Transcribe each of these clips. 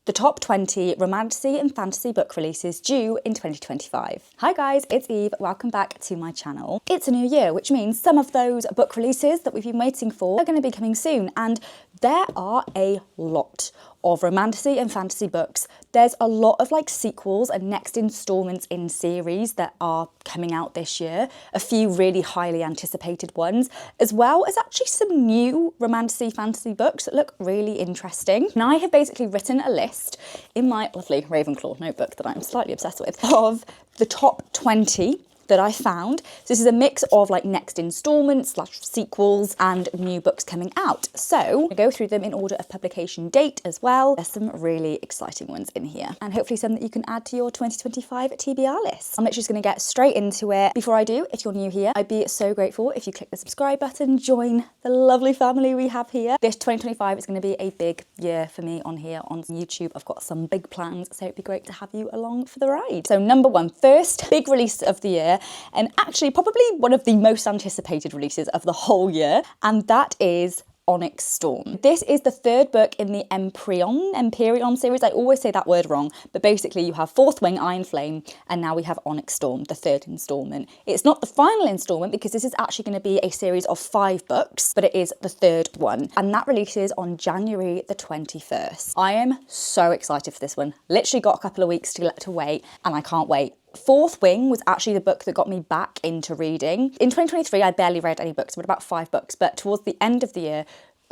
the top 20 romantasy and fantasy book releases due in 2025. Hi guys, it's Eve, welcome back to my channel. It's a new year, which means some of those book releases that we've been waiting for are going to be coming soon, and there are a lot of romantasy and fantasy books. There's a lot of like sequels and next installments in series that are coming out this year, a few really highly anticipated ones, as well as actually some new romantasy fantasy books that look really interesting. And I have basically written a list in my lovely Ravenclaw notebook that I'm slightly obsessed with of the top 20 that I found. So this is a mix of like next installments / sequels and new books coming out. So I go through them in order of publication date as well. There's some really exciting ones in here, and hopefully some that you can add to your 2025 TBR list. I'm literally just gonna get straight into it. Before I do, if you're new here, I'd be so grateful if you click the subscribe button, join the lovely family we have here. This 2025 is gonna be a big year for me on here on YouTube. I've got some big plans, so it'd be great to have you along for the ride. So number one, first big release of the year, and actually probably one of the most anticipated releases of the whole year, and that is Onyx Storm. This is the third book in the Empyrean series. I always say that word wrong, but basically you have Fourth Wing, Iron Flame, and now we have Onyx Storm, the third installment. It's not the final installment because this is actually going to be a series of 5 books, but it is the third one, and that releases on January the 21st. I am so excited for this one. Literally got a couple of weeks to wait, and I can't wait. Fourth Wing was actually the book that got me back into reading. In 2023, I barely read any books, I read about 5 books, but towards the end of the year,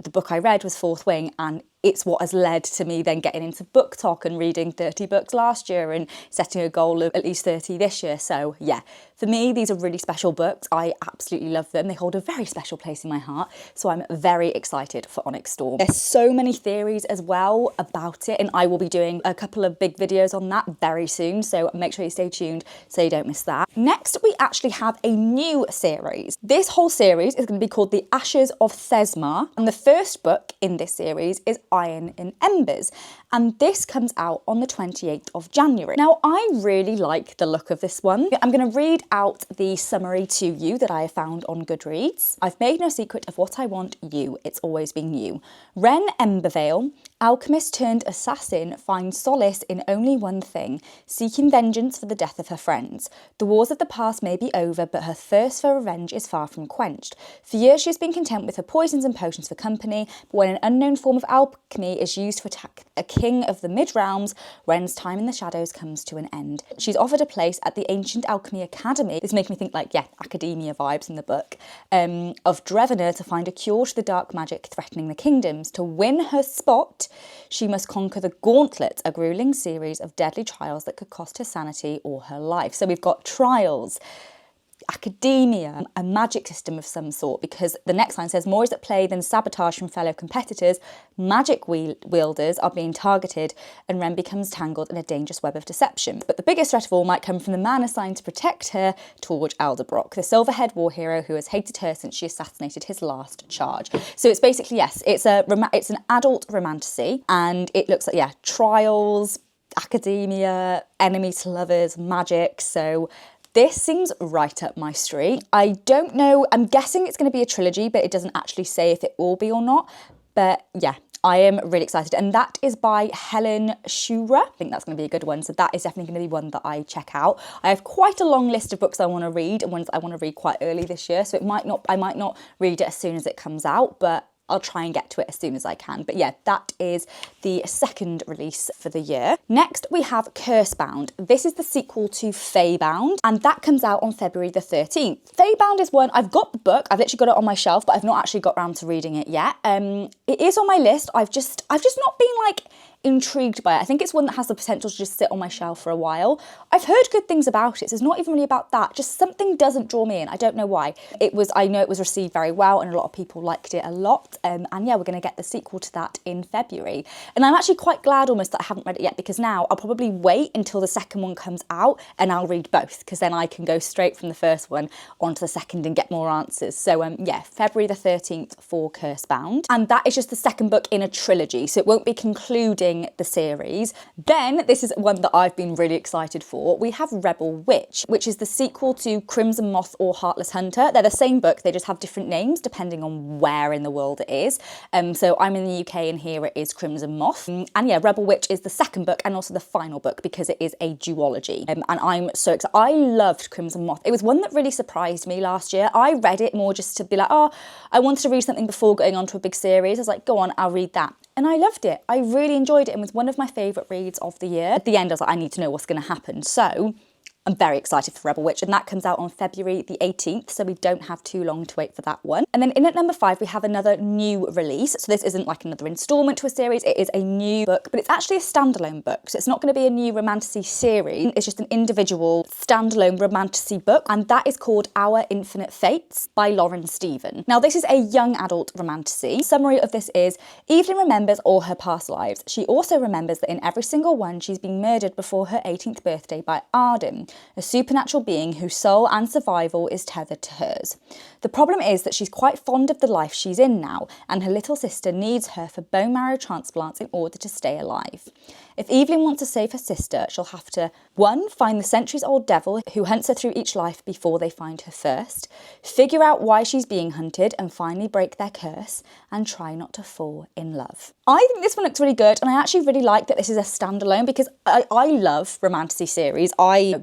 the book I read was Fourth Wing, and it's what has led to me then getting into book talk and reading 30 books last year and setting a goal of at least 30 this year. So yeah, for me, these are really special books. I absolutely love them. They hold a very special place in my heart. So I'm very excited for Onyx Storm. There's so many theories as well about it, and I will be doing a couple of big videos on that very soon. So make sure you stay tuned so you don't miss that. Next, we actually have a new series. This whole series is going to be called The Ashes of Thesmar, and the first book in this series is Iron and Embers, and this comes out on the 28th of January. Now, I really like the look of this one. I'm going to read out the summary to you that I have found on Goodreads. I've made no secret of what I want you. It's always been you. Ren Embervale, alchemist turned assassin, finds solace in only one thing, seeking vengeance for the death of her friends. The wars of the past may be over, but her thirst for revenge is far from quenched. For years she has been content with her poisons and potions for company, but when an unknown form of alchemy is used to attack a king of the mid-realms, Ren's time in the shadows comes to an end. She's offered a place at the Ancient Alchemy Academy. This makes me think like, yeah, academia vibes in the book, of Drevener to find a cure to the dark magic threatening the kingdoms. To win her spot, she must conquer the Gauntlet, a grueling series of deadly trials that could cost her sanity or her life. So we've got trials, academia, a magic system of some sort, because the next line says, more is at play than sabotage from fellow competitors. Magic wielders are being targeted, and Ren becomes tangled in a dangerous web of deception. But the biggest threat of all might come from the man assigned to protect her, Torch Alderbrock, the silver-haired war hero who has hated her since she assassinated his last charge. So it's basically, yes, it's an adult romantasy, and it looks like, yeah, trials, academia, enemies to lovers, magic. So this seems right up my street. I don't know, I'm guessing it's going to be a trilogy, but it doesn't actually say if it will be or not. But yeah, I am really excited. And that is by Helen Shura. I think that's going to be a good one. So that is definitely going to be one that I check out. I have quite a long list of books I want to read and ones I want to read quite early this year. So I might not read it as soon as it comes out, but I'll try and get to it as soon as I can. But yeah, that is the second release for the year. Next, we have Cursebound. This is the sequel to Feybound, and that comes out on February the 13th. Feybound is one, I've got the book, I've literally got it on my shelf, but I've not actually got around to reading it yet. It is on my list. I've just not been like intrigued by it. I think it's one that has the potential to just sit on my shelf for a while. I've heard good things about it, so it's not even really about that. Just something doesn't draw me in. I don't know why. I know it was received very well, and a lot of people liked it a lot. And yeah, we're going to get the sequel to that in February. And I'm actually quite glad almost that I haven't read it yet, because now I'll probably wait until the second one comes out and I'll read both, because then I can go straight from the first one onto the second and get more answers. So yeah, February the 13th for Cursebound. And that is just the second book in a trilogy, so it won't be concluded reading the series. Then, this is one that I've been really excited for. We have Rebel Witch, which is the sequel to Crimson Moth or Heartless Hunter. They're the same book, they just have different names depending on where in the world it is. So I'm in the UK and here it is Crimson Moth. And yeah, Rebel Witch is the second book and also the final book because it is a duology. And I'm so excited. I loved Crimson Moth. It was one that really surprised me last year. I read it more just to be like, oh, I wanted to read something before going on to a big series. I was like, go on, I'll read that. And I loved it. I really enjoyed it and was one of my favourite reads of the year. At the end, I was like, I need to know what's going to happen. So I'm very excited for Rebel Witch, and that comes out on February the 18th, so we don't have too long to wait for that one. And then in at number 5, we have another new release. So this isn't like another instalment to a series, it is a new book, but it's actually a standalone book. So it's not going to be a new Romantasy series, it's just an individual standalone Romantasy book, and that is called Our Infinite Fates by Lauren Stephen. Now this is a young adult Romantasy. Summary of this is, Evelyn remembers all her past lives. She also remembers that in every single one she's been murdered before her 18th birthday by Arden, a supernatural being whose soul and survival is tethered to hers. The problem is that she's quite fond of the life she's in now, and her little sister needs her for bone marrow transplants in order to stay alive. If Evelyn wants to save her sister, she'll have to 1. Find the centuries-old devil who hunts her through each life before they find her first, figure out why she's being hunted and finally break their curse, and try not to fall in love. I think this one looks really good, and I actually really like that this is a standalone because I love Romantasy series.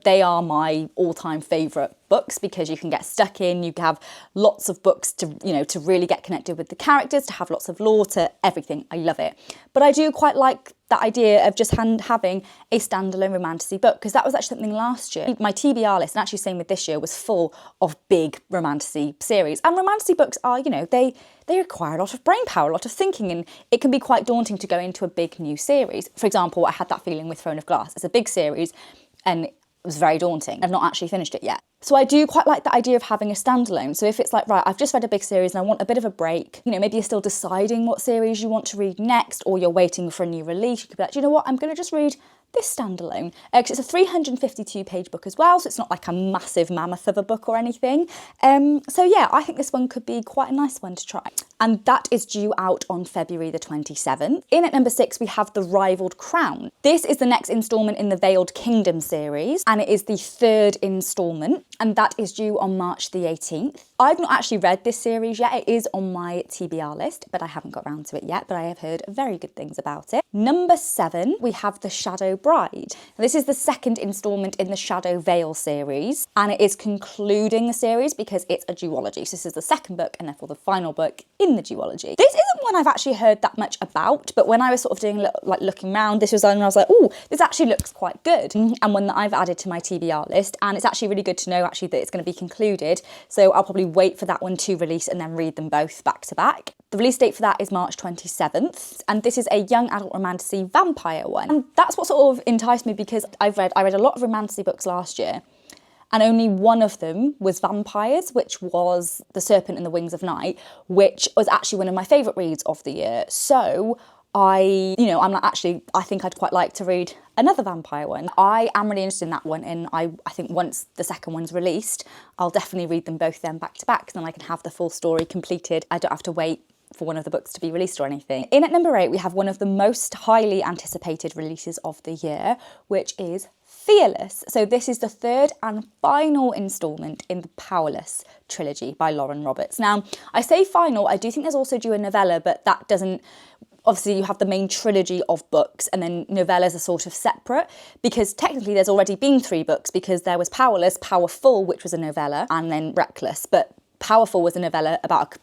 They are my all-time favourite books because you can get stuck in, you have lots of books to really get connected with the characters, to have lots of lore, to everything. I love it. But I do quite like that idea of just having a standalone Romantasy book, because that was actually something last year. My TBR list, and actually same with this year, was full of big Romantasy series. And Romantasy books are, they require a lot of brain power, a lot of thinking, and it can be quite daunting to go into a big new series. For example, I had that feeling with Throne of Glass. It's a big series and it was very daunting. I've not actually finished it yet. So I do quite like the idea of having a standalone. So if it's like, right, I've just read a big series and I want a bit of a break, maybe you're still deciding what series you want to read next, or you're waiting for a new release, you could be like, do you know what, I'm going to just read this standalone. Because it's a 352-page book as well, so it's not like a massive mammoth of a book or anything. So yeah, I think this one could be quite a nice one to try. And that is due out on February the 27th. In at number 6, we have The Rivaled Crown. This is the next instalment in the Veiled Kingdom series, and it is the 3rd instalment, and that is due on March the 18th. I've not actually read this series yet. It is on my TBR list, but I haven't got around to it yet, but I have heard very good things about it. Number 7, we have The Shadow Bride. Now, this is the 2nd instalment in the Shadow Veil series, and it is concluding the series because it's a duology. So this is the 2nd book and therefore the final book in the duology. This isn't one I've actually heard that much about, but when I was sort of doing looking around, this was one where I was like, oh, this actually looks quite good, and one that I've added to my TBR list, and it's actually really good to know actually that it's going to be concluded. So I'll probably wait for that one to release and then read them both back to back. The release date for that is March 27th, and this is a young adult Romantasy vampire one. And that's what sort of enticed me because I read a lot of Romantasy books last year, and only one of them was vampires, which was The Serpent and the Wings of Night, which was actually one of my favourite reads of the year. So I think I'd quite like to read another vampire one. I am really interested in that one, and I think once the second one's released, I'll definitely read them both then back to back, so then I can have the full story completed. I don't have to wait for one of the books to be released or anything. In at number 8, we have one of the most highly anticipated releases of the year, which is Fearless. So this is the 3rd and final instalment in the Powerless trilogy by Lauren Roberts. Now, I say final, I do think there's also due a novella, but that doesn't... Obviously, you have the main trilogy of books, and then novellas are sort of separate, because technically there's already been 3 books, because there was Powerless, Powerful, which was a novella, and then Reckless. But Powerful was a novella about,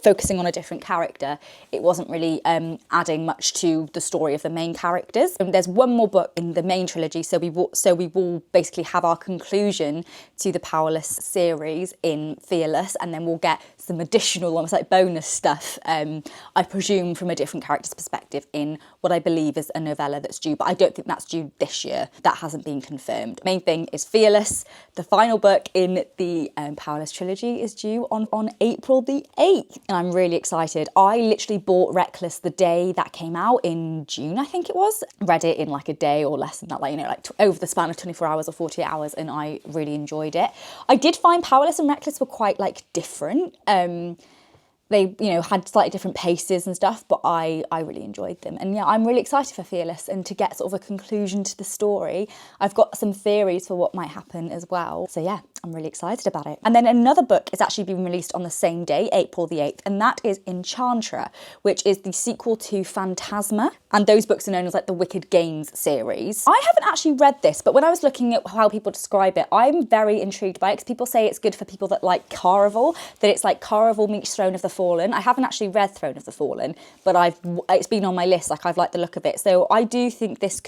focusing on a different character. It wasn't really adding much to the story of the main characters. And there's one more book in the main trilogy, so we will basically have our conclusion to the Powerless series in Fearless, and then we'll get some additional, almost like bonus stuff, I presume from a different character's perspective in what I believe is a novella that's due, but I don't think that's due this year. That hasn't been confirmed. Main thing is Fearless. The final book in the Powerless trilogy is due on April the 8th, and I'm really excited. I literally bought Reckless the day that came out in June, I think it was. Read it in like a day or less than that, over the span of 24 hours or 48 hours, and I really enjoyed it. I did find Powerless and Reckless were quite different. They, you know, had slightly different paces and stuff, but I really enjoyed them. And yeah, I'm really excited for Fearless and to get sort of a conclusion to the story. I've got some theories for what might happen as well. So yeah, I'm really excited about it. And then another book is actually being released on the same day, April the 8th, and that is Enchantra, which is the sequel to Phantasma. And those books are known as like the Wicked Games series. I haven't actually read this, but when I was looking at how people describe it, I'm very intrigued by it because people say it's good for people that like Caraval, that it's like Caraval meets Throne of the Fallen. I haven't actually read Throne of the Fallen, but it's been on my list, like I've liked the look of it. So I do think this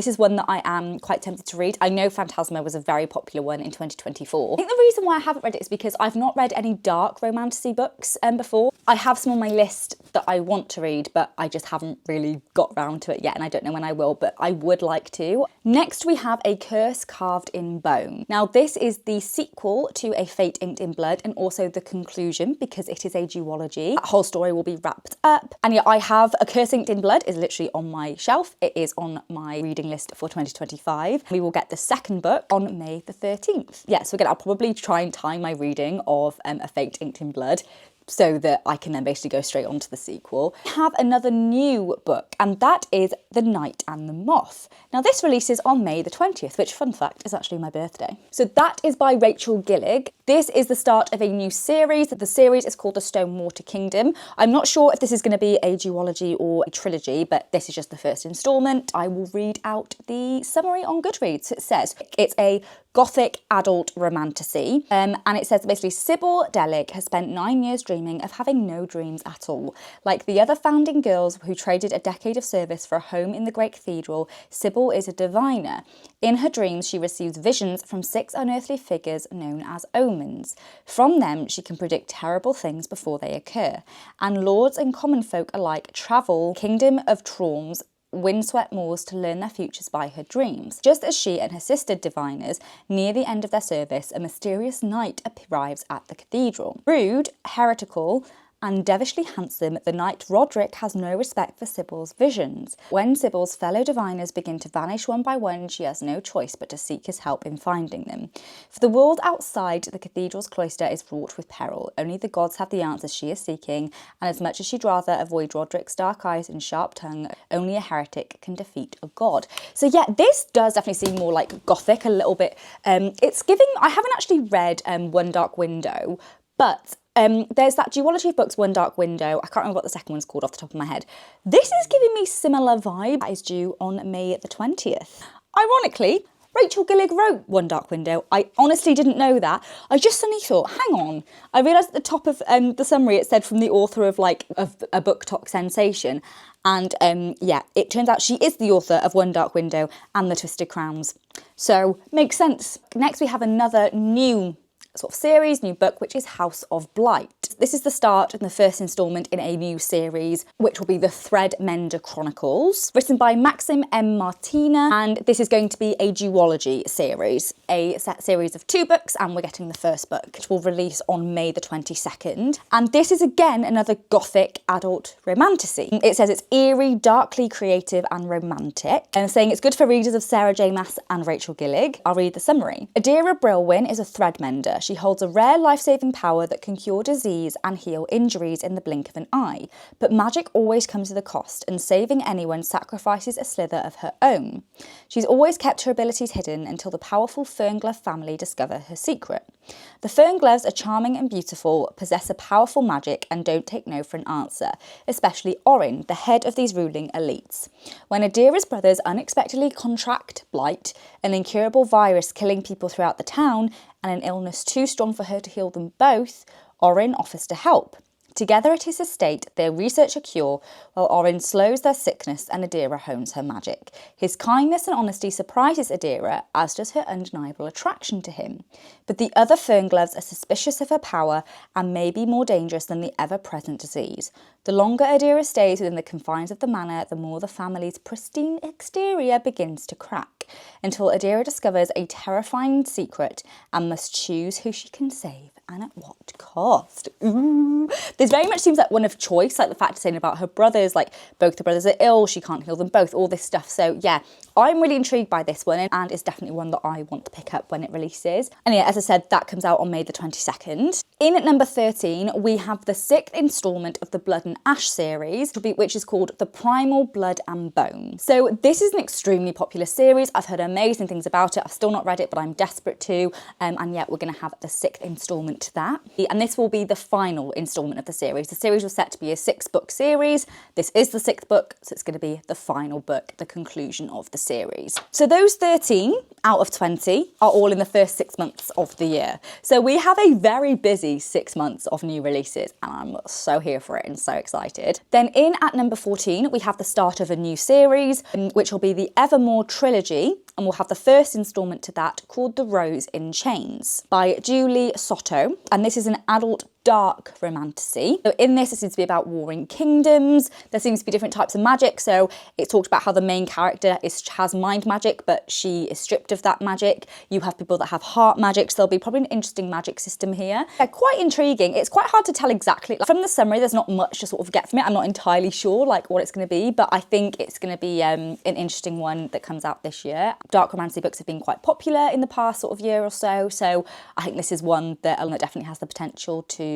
is one that I am quite tempted to read. I know Phantasma was a very popular one in 2024. I think the reason why I haven't read it is because I've not read any dark romantasy books before. I have some on my list that I want to read, but I just haven't really got round to it yet, and I don't know when I will, but I would like to. Next, we have A Curse Carved in Bone. Now, this is the sequel to A Fate Inked in Blood and also the conclusion because it is a duology. That whole story will be wrapped up. And yeah, I have A Curse Inked in Blood is literally on my shelf. It is on my reading list for 2025. We will get the second book on May the 13th. Yeah, so again, I'll probably try and time my reading of A Fate Inked in Blood so that I can then basically go straight on to the sequel. I have another new book, and that is The Night and the Moth. Now, this releases on May the 20th, which, fun fact, is actually my birthday. So that is by Rachel Gillig. This is the start of a new series. The series is called The Stonewater Kingdom. I'm not sure if this is going to be a duology or a trilogy, but this is just the first instalment. I will read out the summary on Goodreads. It says it's a gothic adult romantasy, and it says basically Sybil Delig has spent 9 years dreaming of having no dreams at all. Like the other founding girls who traded a decade of service for a home in the great cathedral, Sybil is a diviner. In her dreams, she receives visions from 6 unearthly figures known as omens. From them, she can predict terrible things before they occur, and lords and common folk alike travel Kingdom of Traums, windswept moors to learn their futures by her dreams. Just as she and her sister diviners near the end of their service, a mysterious knight arrives at the cathedral. Rude, heretical, and devilishly handsome, the knight Roderick has no respect for Sybil's visions. When Sybil's fellow diviners begin to vanish one by one, she has no choice but to seek his help in finding them. For the world outside the cathedral's cloister is fraught with peril. Only the gods have the answers she is seeking, and as much as she'd rather avoid Roderick's dark eyes and sharp tongue, only a heretic can defeat a god. So yeah, this does definitely seem more like gothic a little bit. It's giving, I haven't actually read One Dark Window, but there's that duology of books, One Dark Window. I can't remember what the second one's called off the top of my head. This is giving me similar vibe. That is due on May the 20th. Ironically, Rachel Gillig wrote One Dark Window. I honestly didn't know that. I just suddenly thought, hang on. I realised at the top of the summary it said from the author of a book talk sensation. And yeah, it turns out she is the author of One Dark Window and The Twisted Crowns. So, makes sense. Next we have another new sort of series, new book, which is House of Blight. This is the start and the first instalment in a new series, which will be the Thread Mender Chronicles, written by Maxim M. Martina, and this is going to be a duology series, a set series of 2 books, and we're getting the first book, which will release on May the 22nd. And this is again another gothic adult romantasy. It says it's eerie, darkly creative and romantic, and saying it's good for readers of Sarah J. Maas and Rachel Gillig. I'll read the summary. Adira Brilwyn is a thread mender. She holds a rare life-saving power that can cure disease and heal injuries in the blink of an eye. But magic always comes at a cost, and saving anyone sacrifices a slither of her own. She's always kept her abilities hidden until the powerful Fernglove family discover her secret. The Ferngloves are charming and beautiful, possess a powerful magic, and don't take no for an answer, especially Orin, the head of these ruling elites. When Adira's brothers unexpectedly contract blight, an incurable virus killing people throughout the town, and an illness too strong for her to heal them both, Orin offers to help. Together at his estate, they research a cure, while Orin slows their sickness and Adira hones her magic. His kindness and honesty surprises Adira, as does her undeniable attraction to him. But the other Ferngloves are suspicious of her power and may be more dangerous than the ever-present disease. The longer Adira stays within the confines of the manor, the more the family's pristine exterior begins to crack. until Adira discovers a terrifying secret and must choose who she can save and at what cost. Ooh. This very much seems like one of choice, like the fact saying about her brothers, like both the brothers are ill, she can't heal them both, all this stuff. So yeah, I'm really intrigued by this one, and it's definitely one that I want to pick up when it releases. And yeah, as I said, that comes out on May the 22nd. In at number 13, we have the 6th instalment of the Blood and Ash series, which is called The Primal Blood and Bone. So this is an extremely popular series. I've heard amazing things about it. I've still not read it, but I'm desperate to. And yet we're going to have the 6th instalment to that. And this will be the final instalment of the series. The series was set to be a 6-book series. This is the 6th book, so it's going to be the final book, the conclusion of the series. So those 13 out of 20 are all in the first 6 months of the year. So we have a very busy 6 months of new releases, and I'm so here for it and so excited. Then in at number 14, we have the start of a new series, which will be the Evermore trilogy, and we'll have the first instalment to that called The Rose in Chains by Julie Soto, and this is an adult dark romantasy. So in this, it seems to be about warring kingdoms. There seems to be different types of magic. So it's talked about how the main character has mind magic, but she is stripped of that magic. You have people that have heart magic, so there'll be probably an interesting magic system here. They're quite intriguing. It's quite hard to tell exactly. Like, from the summary, there's not much to sort of get from it. I'm not entirely sure like what it's going to be, but I think it's going to be an interesting one that comes out this year. Dark romantasy books have been quite popular in the past sort of year or so, so I think this is one that definitely has the potential to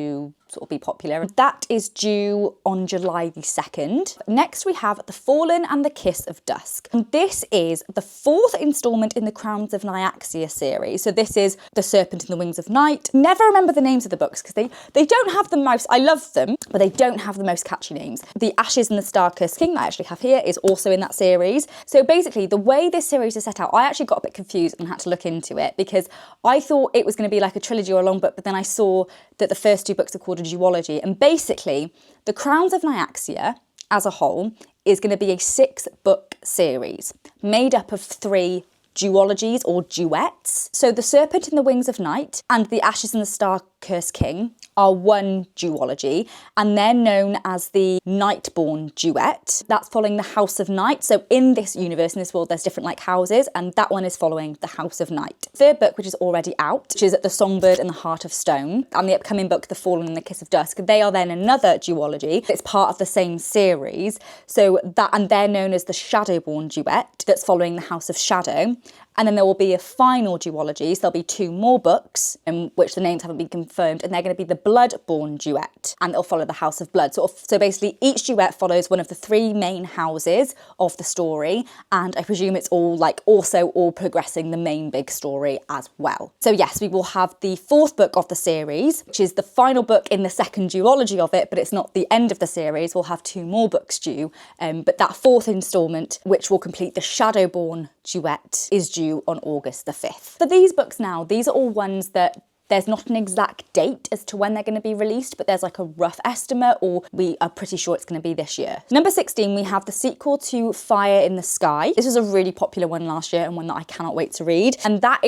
sort of be popular. That is due on July the 2nd. Next we have The Fallen and the Kiss of Dusk. And this is the 4th instalment in the Crowns of Nyaxia series. So this is The Serpent and the Wings of Night. Never remember the names of the books because they don't have the most, I love them, but they don't have the most catchy names. The Ashes and the Star-Cursed King that I actually have here is also in that series. So basically the way this series is set out, I actually got a bit confused and had to look into it because I thought it was going to be like a trilogy or a long book, but then I saw that the first 2 books are called a duology, and basically the Crowns of Nyaxia as a whole is going to be a 6-book series made up of 3 duologies or duets. So The Serpent and the Wings of Night and The Ashes and the Star-Cursed King are one duology, and they're known as the Nightborn duet. That's following the House of Night. So in this universe, in this world, there's different like houses, and that one is following the House of Night. Third book, which is already out, which is The Songbird and the Heart of Stone, and the upcoming book, The Fallen and the Kiss of Dusk, they are then another duology. It's part of the same series. So that, and they're known as the Shadowborn duet, that's following the House of Shadow. And then there will be a final duology, so there'll be 2 more books, in which the names haven't been confirmed, and they're going to be the Bloodborne duet, and it'll follow the House of Blood. So basically each duet follows one of the 3 main houses of the story, and I presume it's all like also all progressing the main big story as well. So yes, we will have the 4th book of the series, which is the final book in the 2nd duology of it, but it's not the end of the series. We'll have 2 more books due, but that 4th instalment, which will complete the Shadowborn duet, is due on August the 5th. For these books now, these are all ones that there's not an exact date as to when they're going to be released, but there's like a rough estimate, or we are pretty sure it's going to be this year. Number 16, we have the sequel to Fire in the Sky. This was a really popular one last year and one that I cannot wait to read. And that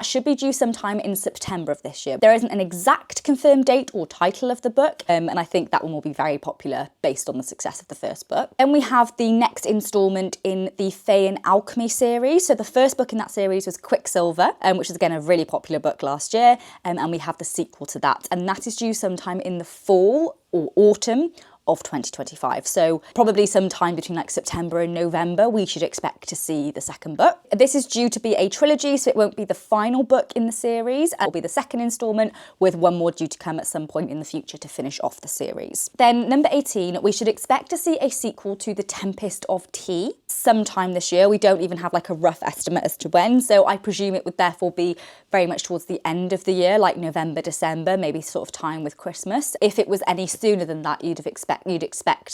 should be due sometime in September of this year. There isn't an exact confirmed date or title of the book, and I think that one will be very popular based on the success of the first book. Then we have the next instalment in the Fae and Alchemy series. So the first book in that series was Quicksilver, which was again a really popular book last year. And we have the sequel to that, and that is due sometime in the fall or autumn of 2025. So probably sometime between like September and November, we should expect to see the 2nd book. This is due to be a trilogy, so it won't be the final book in the series. It'll be the 2nd instalment with one more due to come at some point in the future to finish off the series. Then number 18, we should expect to see a sequel to The Tempest of Tea sometime this year. We don't even have like a rough estimate as to when, so I presume it would therefore be very much towards the end of the year, like November, December, maybe sort of time with Christmas. If it was any sooner than that, you'd expect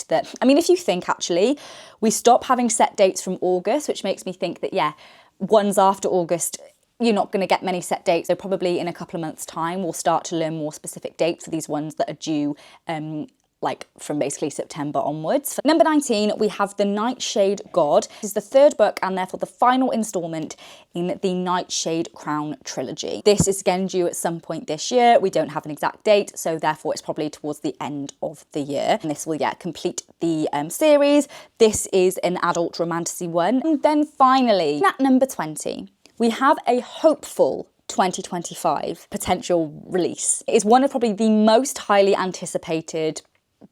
that, I mean, if you think actually, we stop having set dates from August, which makes me think that, yeah, ones after August, you're not going to get many set dates. So probably in a couple of months' time, we'll start to learn more specific dates for these ones that are due like from basically September onwards. For number 19, we have the Nightshade God. This is the third book and therefore the final installment in the Nightshade Crown trilogy. This is again due at some point this year. We don't have an exact date, so therefore it's probably towards the end of the year. And this will, complete the series. This is an adult romantasy one. And then finally, at number 20, we have a hopeful 2025 potential release. It is one of probably the most highly anticipated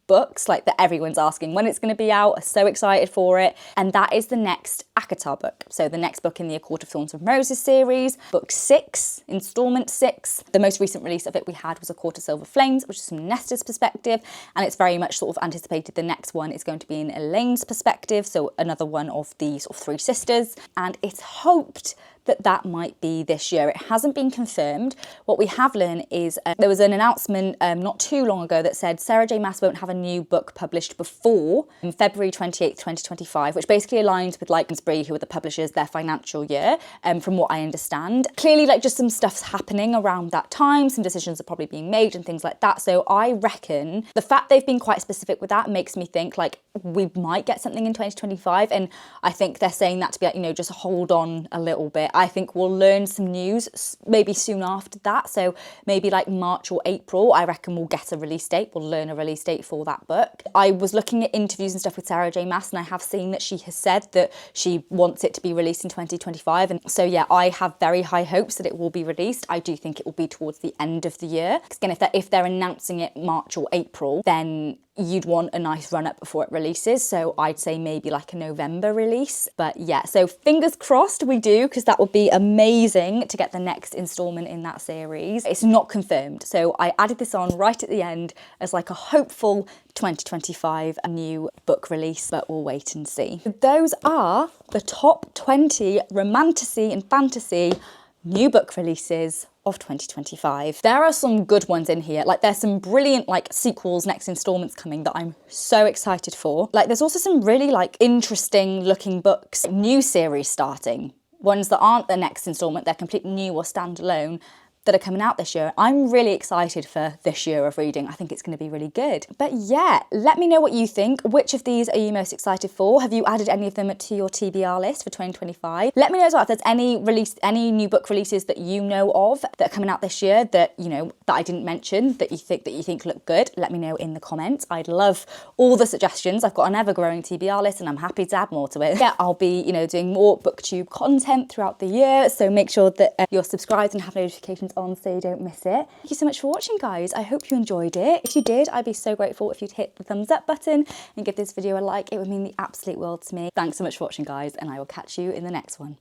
books, like that everyone's asking when it's going to be out. I'm so excited for it. And that is the next ACOTAR book. So the next book in the A Court of Thorns and Roses series, book 6, installment 6. The most recent release of it we had was A Court of Silver Flames, which is from Nesta's perspective. And it's very much sort of anticipated the next one is going to be in Elaine's perspective. So another one of the sort of 3 sisters. And it's hoped that that might be this year. It hasn't been confirmed. What we have learned is there was an announcement not too long ago that said Sarah J Maas won't have a new book published before February 28th, 2025, which basically aligns with like Bloomsbury, who are the publishers, their financial year, from what I understand. Clearly, like just some stuff's happening around that time, some decisions are probably being made and things like that. So I reckon the fact they've been quite specific with that makes me think like we might get something in 2025. And I think they're saying that to be like, just hold on a little bit. I think we'll learn some news maybe soon after that. So maybe like March or April, I reckon we'll get a release date. We'll learn a release date for that book. I was looking at interviews and stuff with Sarah J Maas, and I have seen that she has said that she wants it to be released in 2025. And so, I have very high hopes that it will be released. I do think it will be towards the end of the year. Because again, if they're announcing it March or April, then you'd want a nice run up before it releases. So I'd say maybe like a November release. But so fingers crossed we do, because that would be amazing to get the next installment in that series. It's not confirmed. So I added this on right at the end as like a hopeful 2025 new book release, but we'll wait and see. Those are the top 20 romantasy and fantasy new book releases of 2025. There are some good ones in here. Like there's some brilliant like sequels, next installments coming that I'm so excited for. Like there's also some really like interesting looking books, new series starting, ones that aren't the next installment, they're completely new or standalone, that are coming out this year. I'm really excited for this year of reading. I think it's going to be really good. But let me know what you think. Which of these are you most excited for? Have you added any of them to your TBR list for 2025? Let me know as well if there's any new book releases that you know of that are coming out this year that that I didn't mention that you think look good. Let me know in the comments. I'd love all the suggestions. I've got an ever-growing TBR list and I'm happy to add more to it. I'll be doing more booktube content throughout the year, so make sure that you're subscribed and have notifications on so you don't miss it. Thank you so much for watching, guys. I hope you enjoyed it. If you did, I'd be so grateful if you'd hit the thumbs up button and give this video a like. It would mean the absolute world to me. Thanks so much for watching, guys, and I will catch you in the next one.